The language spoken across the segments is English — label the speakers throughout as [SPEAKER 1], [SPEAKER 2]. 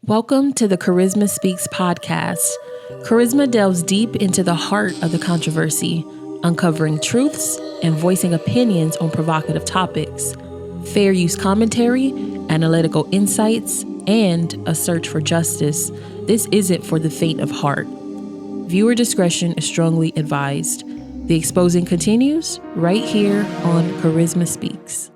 [SPEAKER 1] Welcome to the Karizma Speaks podcast. Karizma delves deep into the heart of the controversy, uncovering truths and voicing opinions on provocative topics, fair use commentary, analytical insights, and a search for justice. This isn't for the faint of heart. Viewer discretion is strongly advised. The exposing continues right here on Karizma Speaks.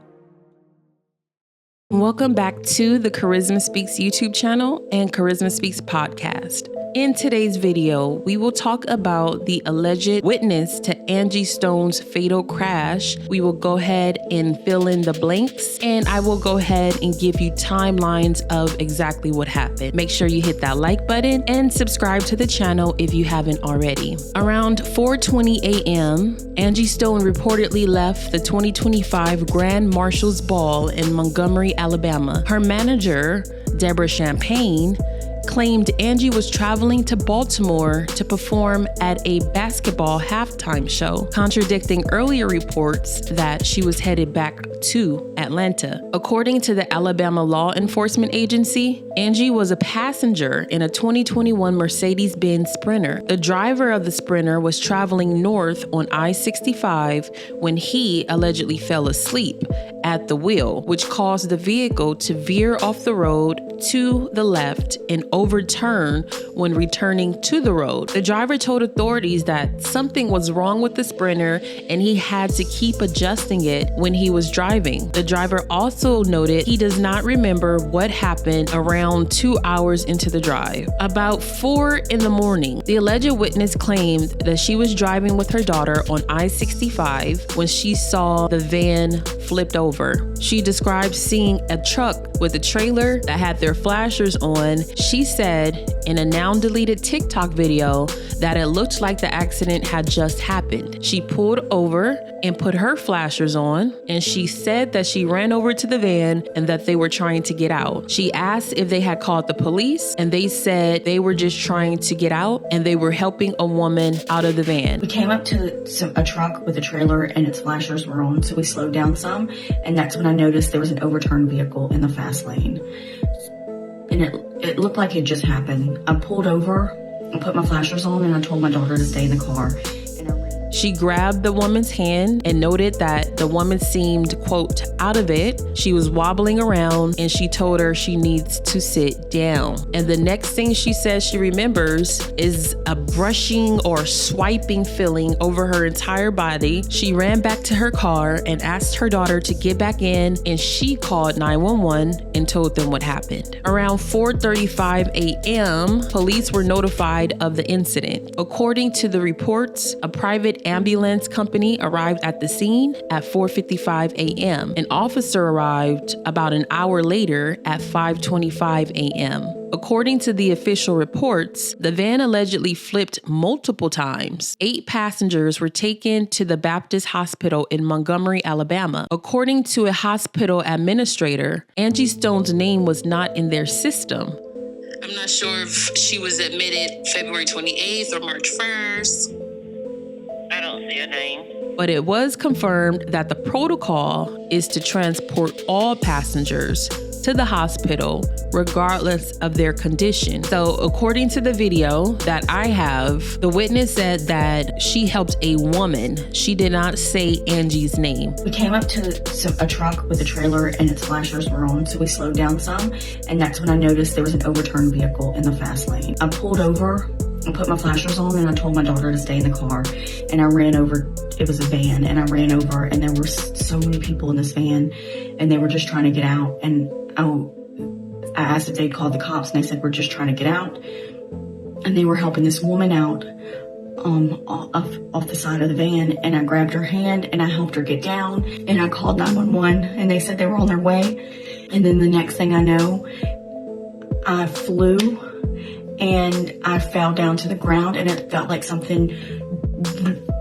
[SPEAKER 1] Welcome back to the Karizma Speaks YouTube channel and Karizma Speaks podcast. In today's video, we will talk about the alleged witness to Angie Stone's fatal crash. We will go ahead and fill in the blanks, and I will go ahead and give you timelines of exactly what happened. Make sure you hit that like button and subscribe to the channel if you haven't already. Around 4:20 a.m., Angie Stone reportedly left the 2025 Grand Marshals Ball in Montgomery, Alabama. Her manager, Deborah Champagne, claimed Angie was traveling to Baltimore to perform at a basketball halftime show, contradicting earlier reports that she was headed back to Atlanta. According to the Alabama Law Enforcement Agency, Angie was a passenger in a 2021 Mercedes-Benz Sprinter. The driver of the Sprinter was traveling north on I-65 when he allegedly fell asleep at the wheel, which caused the vehicle to veer off the road to the left and overturn when returning to the road. The driver told authorities that something was wrong with the Sprinter and he had to keep adjusting it when he was driving. The driver also noted he does not remember what happened around 2 hours into the drive. About 4 in the morning, the alleged witness claimed that she was driving with her daughter on I-65 when she saw the van flipped over. She described seeing a truck with a trailer that had their flashers on. She said in a now deleted TikTok video that it looked like the accident had just happened. She pulled over and put her flashers on, and she said that she ran over to the van and that they were trying to get out. She asked if they had called the police, and they said they were just trying to get out and they were helping a woman out of the van.
[SPEAKER 2] We came up to a truck with a trailer and its flashers were on, so we slowed down some, and that's when I noticed there was an overturned vehicle in the fast lane. And it looked like it just happened. I pulled over and put my flashers on, and I told my daughter to stay in the car.
[SPEAKER 1] She grabbed the woman's hand and noted that the woman seemed, quote, out of it. She was wobbling around, and she told her she needs to sit down. And the next thing she says she remembers is a brushing or swiping feeling over her entire body. She ran back to her car and asked her daughter to get back in, and she called 911 and told them what happened. Around 4:35 a.m., police were notified of the incident. According to the reports, a private ambulance company arrived at the scene at 4:55 a.m. An officer arrived about an hour later at 5:25 a.m. According to the official reports, the van allegedly flipped multiple times. 8 passengers were taken to the Baptist Hospital in Montgomery, Alabama. According to a hospital administrator, Angie Stone's name was not in their system.
[SPEAKER 3] I'm not sure if she was admitted February 28th or March 1st. I don't see a name.
[SPEAKER 1] But it was confirmed that the protocol is to transport all passengers to the hospital regardless of their condition. So according to the video that I have, the witness said that she helped a woman. She did not say Angie's name.
[SPEAKER 2] We came up to a truck with a trailer and its flashers were on, so we slowed down some, and that's when I noticed there was an overturned vehicle in the fast lane. I pulled over and put my flashers on, and I told my daughter to stay in the car, and I ran over. It was a van, and I ran over, and there were so many people in this van, and they were just trying to get out. And I asked if they'd called the cops, and they said, we're just trying to get out. And they were helping this woman out off the side of the van, and I grabbed her hand and I helped her get down, and I called 911, and they said they were on their way. And then the next thing I know, I flew and I fell down to the ground, and it felt like something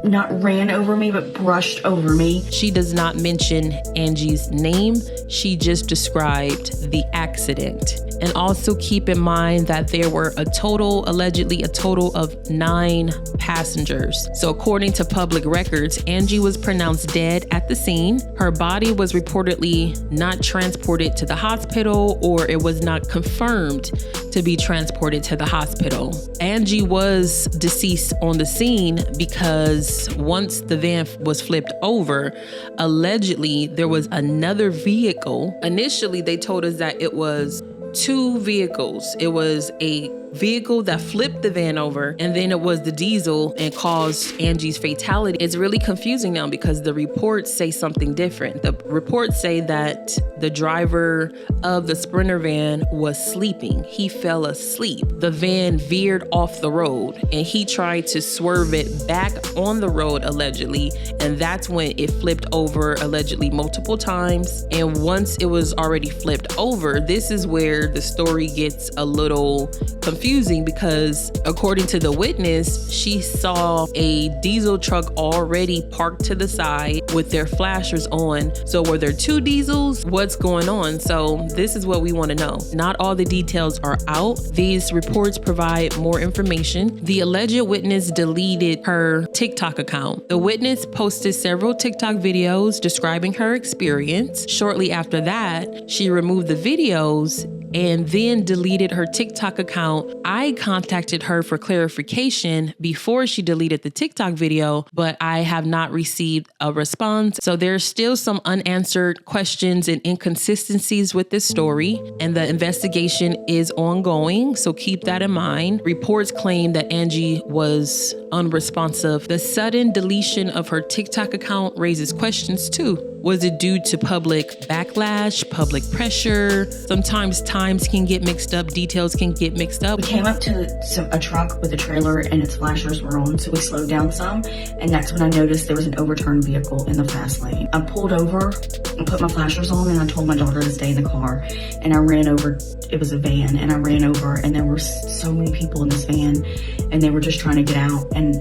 [SPEAKER 2] not ran over me, but brushed over me.
[SPEAKER 1] She does not mention Angie's name. She just described the accident. And also keep in mind that there were allegedly a total of 9 passengers. So according to public records, Angie was pronounced dead at the scene. Her body was reportedly not transported to the hospital, or it was not confirmed to be transported to the hospital. Angie was deceased on the scene because once the van was flipped over, allegedly there was another vehicle. Initially, they told us that it was 2 vehicles. It was a vehicle that flipped the van over, and then it was the diesel and caused Angie's fatality. It's really confusing now because the reports say something different. The reports say that the driver of the Sprinter van was sleeping. He fell asleep. The van veered off the road and he tried to swerve it back on the road allegedly, and that's when it flipped over allegedly multiple times. And once it was already flipped over, this is where the story gets a little confusing, because according to the witness, she saw a diesel truck already parked to the side with their flashers on. So were there 2 diesels? What's going on? So this is what we want to know. Not all the details are out. These reports provide more information. The alleged witness deleted her TikTok account. The witness posted several TikTok videos describing her experience. Shortly after that, she removed the videos and then deleted her TikTok account. I contacted her for clarification before she deleted the TikTok video, but I have not received a response. So there's still some unanswered questions and inconsistencies with this story, and the investigation is ongoing, so keep that in mind. Reports claim that Angie was unresponsive. The sudden deletion of her TikTok account raises questions too. Was it due to public backlash, public pressure? Sometimes times can get mixed up, details can get mixed up.
[SPEAKER 2] We came up to a truck with a trailer and its flashers were on, so we slowed down some, and that's when I noticed there was an overturned vehicle in the fast lane. I pulled over and put my flashers on, and I told my daughter to stay in the car, and I ran over. It was a van, and I ran over, and there were so many people in this van, and they were just trying to get out, and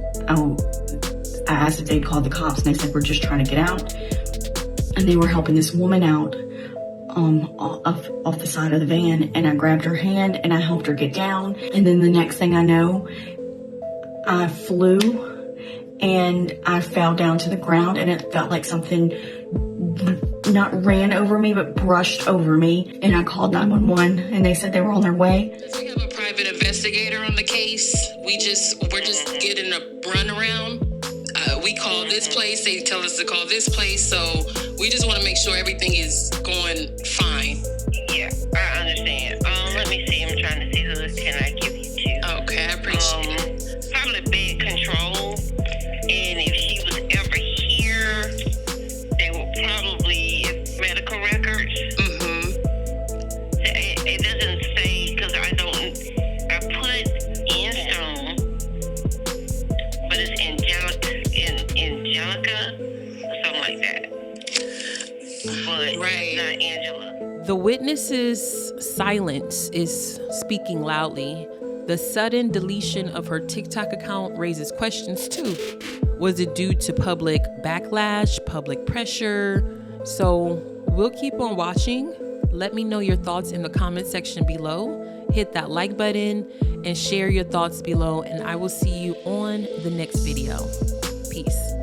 [SPEAKER 2] I asked if they'd called the cops, and they said, we're just trying to get out. And they were helping this woman out off the side of the van, and I grabbed her hand and I helped her get down. And then the next thing I know, I flew and I fell down to the ground, and it felt like something not ran over me, but brushed over me. And I called 911 and they said they were on their way.
[SPEAKER 3] We have a private investigator on the case. We're just getting a runaround. We call this place, they tell us to call this place, so we just want to make sure everything is going fine.
[SPEAKER 4] Yeah, I understand. Let me see, I'm trying to see who can I give you to.
[SPEAKER 3] Okay, I appreciate it.
[SPEAKER 4] Probably bed control, and if she was ever here, they will probably medical records. It doesn't say, because I put Stone, but it's Angelica, or something like that. But
[SPEAKER 3] right.
[SPEAKER 4] Not Angela.
[SPEAKER 1] The witness's silence is speaking loudly. The sudden deletion of her TikTok account raises questions too. Was it due to public backlash, public pressure? So we'll keep on watching. Let me know your thoughts in the comment section below. Hit that like button and share your thoughts below, and I will see you on the next video. Peace.